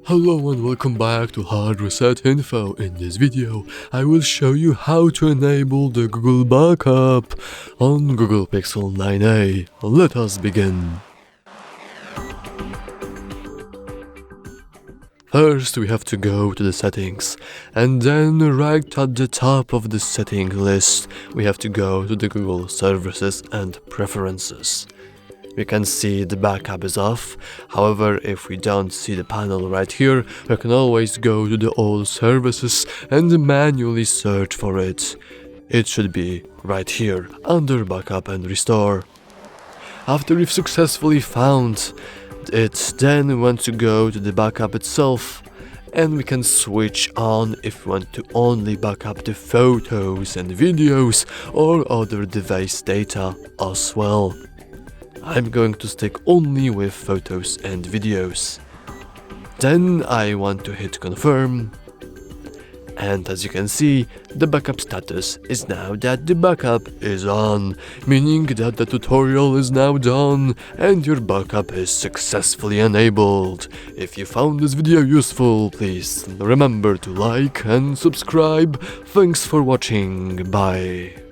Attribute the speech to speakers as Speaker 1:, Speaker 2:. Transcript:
Speaker 1: Hello and welcome back to HardReset.Info. In this video, I will show you how to enable the Google Backup on Google Pixel 9a. Let us begin. First, we have to go to the settings, and then right at the top of the setting list, we have to go to the Google Services and Preferences. We can see the backup is off. However, if we don't see the panel right here, we can always go to the All Services and manually search for it. It should be right here under Backup and Restore. After we've successfully found it, then we want to go to the backup itself, and we can switch on if we want to only backup the photos and videos or other device data as well. I'm going to stick only with photos and videos. Then I want to hit confirm, and as you can see, the backup status is now that the backup is on, meaning that the tutorial is now done and your backup is successfully enabled. If you found this video useful, please remember to like and subscribe. Thanks for watching, bye.